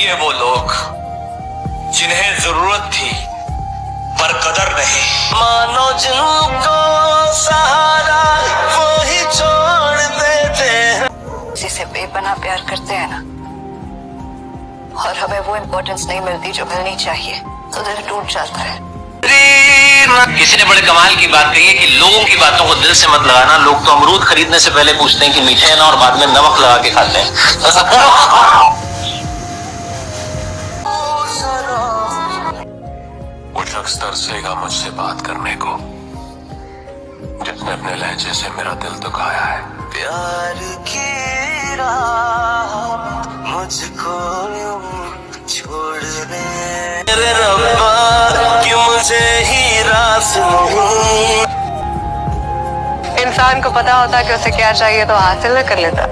ये वो लोग जिन्हें जरूरत थी पर कदर नहीं। मानो जिनको सहारा वो ही छोड़ देते हैं। जिसे बेपनाह प्यार करते हैं ना, और हमें वो इम्पोर्टेंस नहीं मिलती जो मिलनी चाहिए, तो दिल टूट जाता है। किसी ने बड़े कमाल की बात कही है कि लोगों की बातों को दिल से मत लगाना। लोग तो अमरूद खरीदने से पहले पूछते हैं कि मीठे हैं ना, और बाद में नमक लगा के खाते हैं। वो शख्स तरसेगा मुझसे बात करने को जिसने अपने लहजे से मेरा दिल दुखाया है। प्यार की रात मुझको छोड़ दे मेरे रब्बा कि मुझे ही रास नहीं। इंसान को पता होता कि उसे क्या चाहिए तो हासिल कर लेता।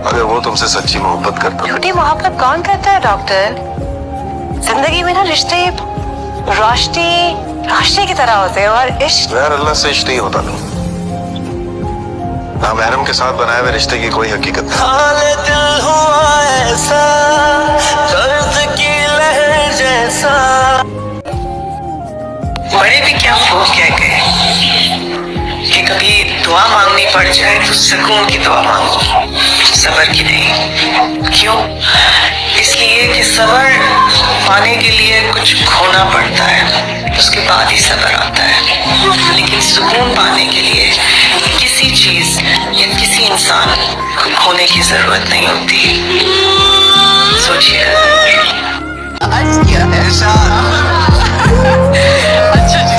अगर वो तुमसे सच्ची मोहब्बत करता। झूठी मोहब्बत कौन करता है डॉक्टर? जिंदगी में ना रिश्ते रोशनी की तरह होते हैं, और इश्क यार अल्लाह से इश्क नहीं होता ना महरम के साथ बनाए हुए रिश्ते की कोई हकीकत नहीं। हाले दिल हुआ ऐसा दर्द की लहर जैसा। बड़े भी क्या वो कह गए कि कभी दुआ मांगनी पड़ जाए तो सुकून की दुआ मांगो, सब्र की नहीं। क्यों? इसलिए कि सब्र पाने के लिए कुछ खोना पड़ता है, उसके बाद ही सब्र आता है। लेकिन सुकून पाने के लिए किसी चीज या किसी इंसान को खोने की जरूरत नहीं होती। सोचिए। अच्छा जी,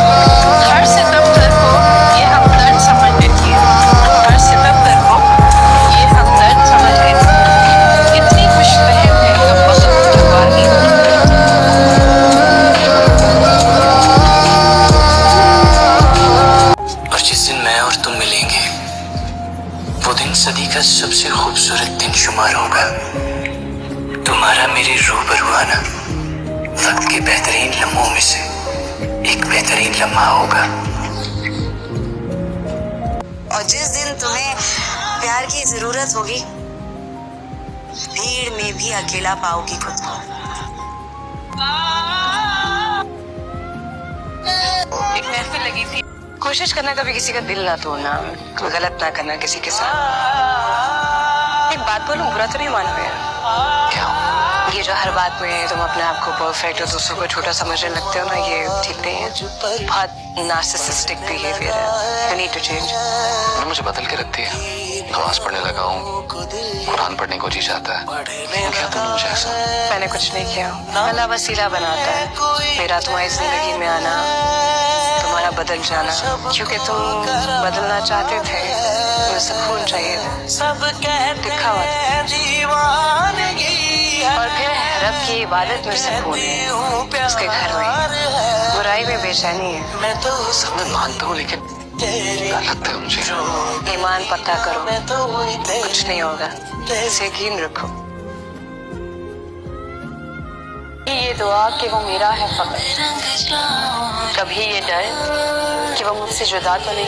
हर सितमगर को ये हमदर्द समझ लेती है। हर सितमगर को ये हमदर्द समझ लेती है। कितनी खुशफहम है कब वक्त की वाही। और जिस दिन मैं और तुम मिलेंगे वो दिन सदी का सबसे खूबसूरत दिन शुमार होगा। तुम्हारा मेरे रूबरू आना वक्त के बेहतरीन लम्हों में से एक बेहतरीन लम्हा होगा। और जिस दिन तुम्हें प्यार की जरूरत होगी, भीड़ में भी अकेला पाओगी खुद को। एक महफिल लगी थी। कोशिश करना कभी किसी का दिल ना तोड़ना, कोई गलत ना करना किसी के साथ। एक बात बोलूं, बुरा तो नहीं मानोगे? क्या? ये जो हर बात में तुम अपने आप को परफेक्ट और दूसरों को छोटा समझने लगते हो ना, ये ठीक नहीं है। बहुत नार्सिसिस्टिक बिहेवियर है। You need to change. मुझे बदल के रखती है। नमाज पढ़ने लगा हूँ, कुरान पढ़ने को जी चाहता है। क्या तुमने मुझे ऐसा? मैंने कुछ नहीं किया। अल्लाह वसीला बनाता है। मेरा तुम्हारी जिंदगी में आना, तुम्हारा बदल जाना, क्योंकि तुम बदलना चाहते थे, तुम्हें सुकून चाहिए था, लिखा हुआ था। और फिर रब की इबादत में सुकून है, उसके घर में बुराई में बेचैनी है। मैं तो सब मैं मानता हूँ, लेकिन लगता है मुझे। ईमान पक्का करो, कुछ नहीं होगा, इसे यकीन रखो। ये दुआ कि वो मेरा है फकत, कभी ये डर कि वो मुझसे जुदा तो नहीं,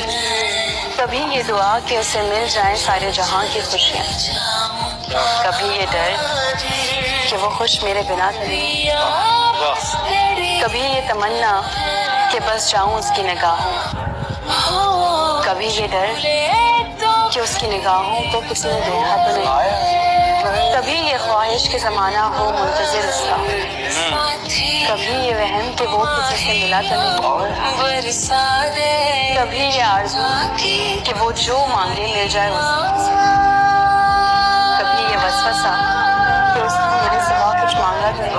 कभी ये दुआ कि उसे मिल जाए सारे जहां की खुशियाँ, कभी ये डर कि वो खुश मेरे बिना तो नहीं, कभी ये तमन्ना कि बस जाऊं उसकी निगाहों, कभी ये डर कि उसकी निगाहों को किसी ने देखा तो नहीं, कभी ये ख्वाहिश कि ज़माना हो मुंतज़िर उसका, कभी ये वहम कि वो किसी से मिला तो नहीं, कभी ये आरज़ू कि वो जो मांगे मिल जाए उससे, कभी ये वसवसा कि उसने मेरे सिवा कुछ मांगा तो नहीं।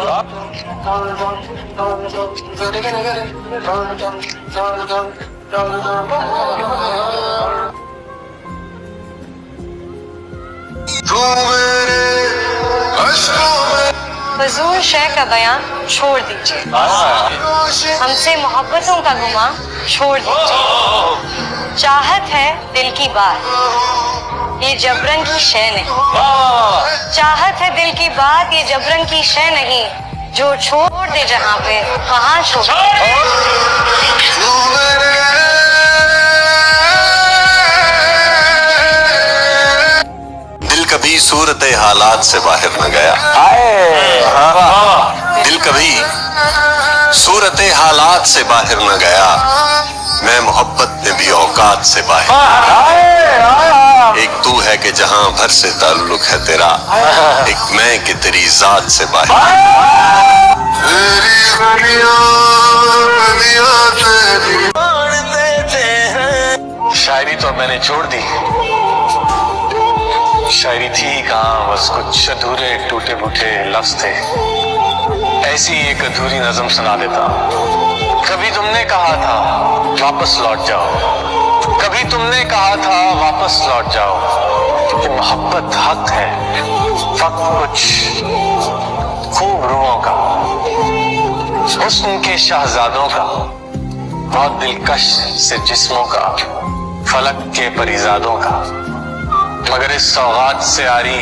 फजूल शय का बयान छोड़ दीजिए, हमसे मोहब्बतों का गुमा छोड़ दीजिए। चाहत है दिल की बात, ये जबरन की शय नहीं। चाहत है दिल की बात, ये जबरन की शय नहीं। जो छोड़ दे जहाँ पे वहाँ छोड़। दिल कभी सूरत हालात से बाहर न गया। दिल कभी सूरत हालात से बाहर न गया, मैं मोहब्बत में भी औकात से बाहर। एक तू है कि जहां भर से ताल्लुक है तेरा, एक मैं कि तेरी जात से बाहर। शायरी तो मैंने छोड़ दी, शायरी थी कहाँ, बस कुछ अधूरे टूटे फूटे लफ्ज थे। ऐसी एक अधूरी नज़म सुना देता। कभी तुमने कहा था वापस लौट जाओ, कभी तुमने कहा था वापस लौट जाओ, कि मोहब्बत हक है, वक्त कुछ खूब रूहों का, हुस्न के शहजादों का, बहुत दिलकश से जिस्मों का, फलक के परिजादों का। मगर इस सौगात से आरी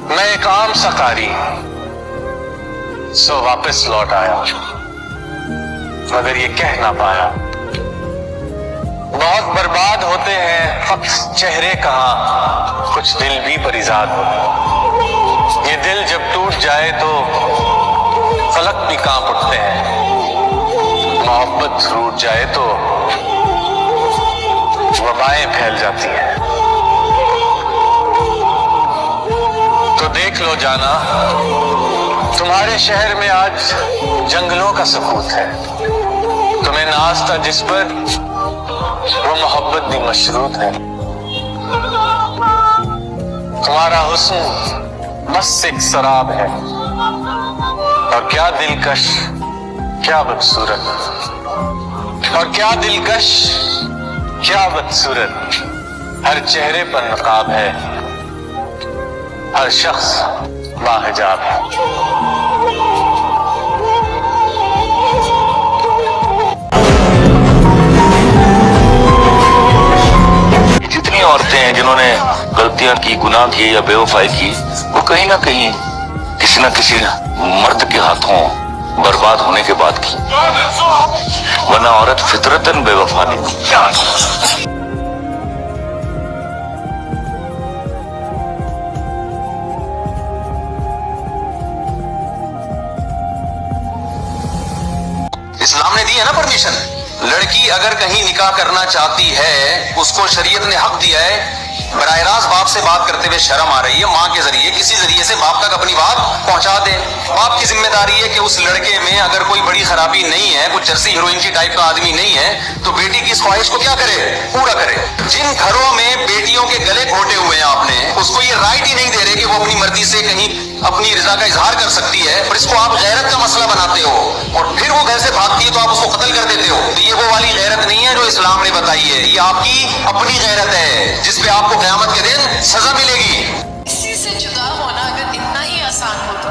मैं एक आम सकारी, सो वापस लौट आया, मगर ये कह ना पाया। बहुत बर्बाद होते हैं फक्त चेहरे कहाँ, कुछ दिल भी परिजाद हो। ये दिल जब टूट जाए तो फलक भी कांप उठते हैं, मोहब्बत रूठ जाए तो वबाएं फैल जाती हैं। तो देख लो जाना, तुम्हारे शहर में आज जंगलों का सुकूत है। तुम्हें नाज था जिस पर, वो मोहब्बत भी मशरूत है। तुम्हारा हुस्न बस एक शराब है, और क्या दिलकश क्या बदसूरत, और क्या दिलकश क्या बदसूरत। हर चेहरे पर नकाब है, हर शख्स बाहिजाब है। जितनी औरतें हैं जिन्होंने गलतियां की, गुनाह किए या बेवफाई की, वो कहीं ना कहीं किसी न किसी मर्द के हाथों बर्बाद होने के बाद की, वरना औरत फितरतन बेवफा नहीं। इस्लाम ने दी है ना परमिशन। लड़की अगर कहीं निकाह करना चाहती है, उसको शरीयत ने हक दिया है, बराह रास्त बाप से बात करते हुए शर्म आ रही है, माँ के जरिए किसी जरिए से बाप तक अपनी बात पहुंचा दे। बाप की जिम्मेदारी है कि उस लड़के में अगर कोई बड़ी खराबी नहीं है, कुछ जर्सी हीरोइन की टाइप का आदमी नहीं है, तो बेटी की इस ख्वाहिश को क्या करे, पूरा करे। जिन घरों में बेटियों के गले घोटे हुए हैं आपने, उसको ये राइट ही नहीं दे रहे कि वो अपनी मर्जी से कहीं अपनी रजा का इजहार कर सकती है, पर इसको आप गैरत का मसला बनाते हो, और फिर वो घर से भागती है तो आप उसको कत्ल कर देते हो। तो ये वो वाली गैरत नहीं है जो इस्लाम ने बताई है, ये आपकी अपनी गैरत है, जिसपे आपको क़यामत के दिन सजा मिलेगी। किसी से जुदा होना अगर इतना ही आसान होता,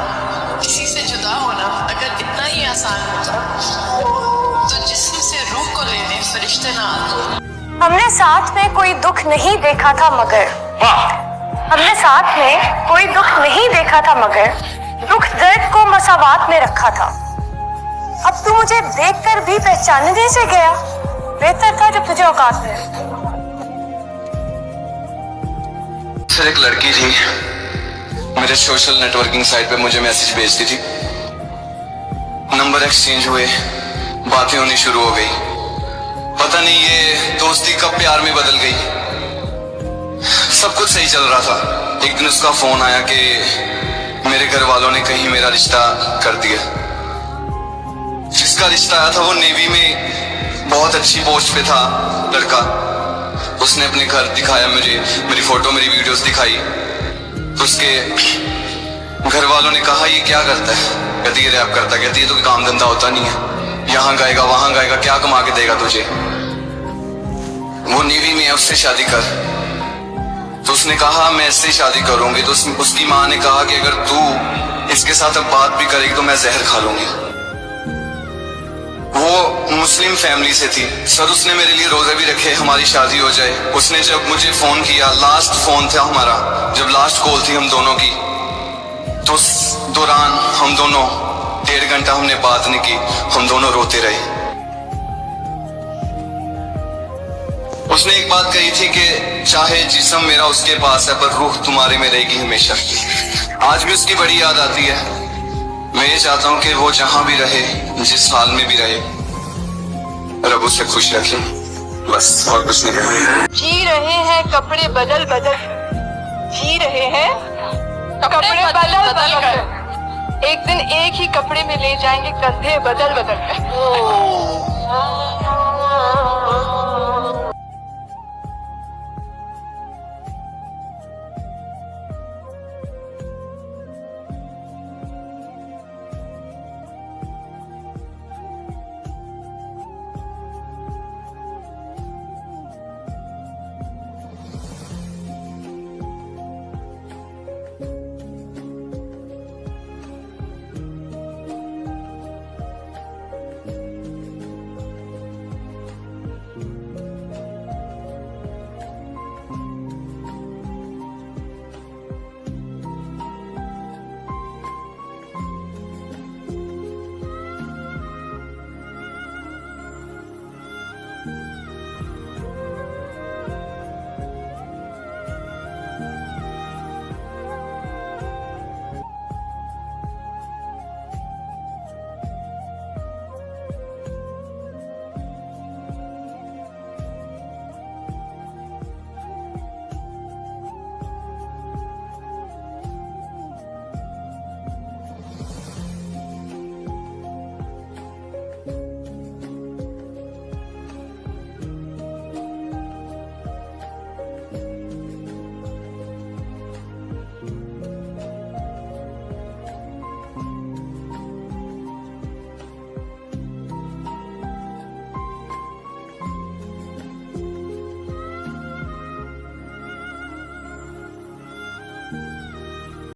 किसी से जुदा होना अगर इतना ही आसान होता, तो जिस्म से रूह को लेने फरिश्ते ना आते। हमने साथ में कोई दुख नहीं देखा था, मगर हमने साथ में कोई दुख नहीं देखा था, मगर दुख दर्द को मसावात में रखा था। अब तू मुझे देखकर भी पहचानने से गया, बेहतर था जब तुझे औकात में। सर, एक लड़की थी मेरे सोशल नेटवर्किंग साइट पे, मुझे मैसेज भेजती थी, नंबर एक्सचेंज हुए, बातें होनी शुरू हो गई। पता नहीं ये दोस्ती कब प्यार में बदल गई। सब कुछ सही चल रहा था, एक दिन उसका फोन आया कि मेरे घर वालों ने कहीं मेरा रिश्ता कर दिया। जिसका रिश्ता आया था वो नेवी में बहुत अच्छी पोस्ट पे था लड़का। उसने अपने घर दिखाया मुझे, मेरी फोटो मेरी वीडियोस दिखाई, तो उसके घर वालों ने कहा ये क्या करता है, कहती ये रैप करता, कहती ये तो काम धंधा होता नहीं है, यहाँ गाएगा वहां गाएगा, क्या कमा के देगा तुझे, वो नेवी में है, उससे शादी कर। तो उसने कहा मैं इससे शादी करूंगी। तो उसकी माँ ने कहा कि अगर तू इसके साथ अब बात भी करेगी तो मैं जहर खा लूंगी। वो मुस्लिम फैमिली से थी सर, उसने मेरे लिए रोजे भी रखे हमारी शादी हो जाए। उसने जब मुझे फोन किया, लास्ट फोन था हमारा, जब लास्ट कॉल थी हम दोनों की, तो उस दौरान हम दोनों 1.5 घंटा हमने बात नहीं की, हम दोनों रोते रहे। उसने एक बात कही थी कि चाहे जिस्म मेरा उसके पास है पर रूह तुम्हारे में रहेगी हमेशा। आज भी उसकी बड़ी याद आती है। मैं ये चाहता हूँ कि वो जहां भी रहे, जिस हाल में भी रहे, रब उसे खुश रखे, बस और कुछ नहीं। जी रहे हैं कपड़े बदल बदल, जी रहे हैं कपड़े बदल बदल कर, एक दिन एक ही कपड़े में ले जाएंगे कंधे बदल बदल कर।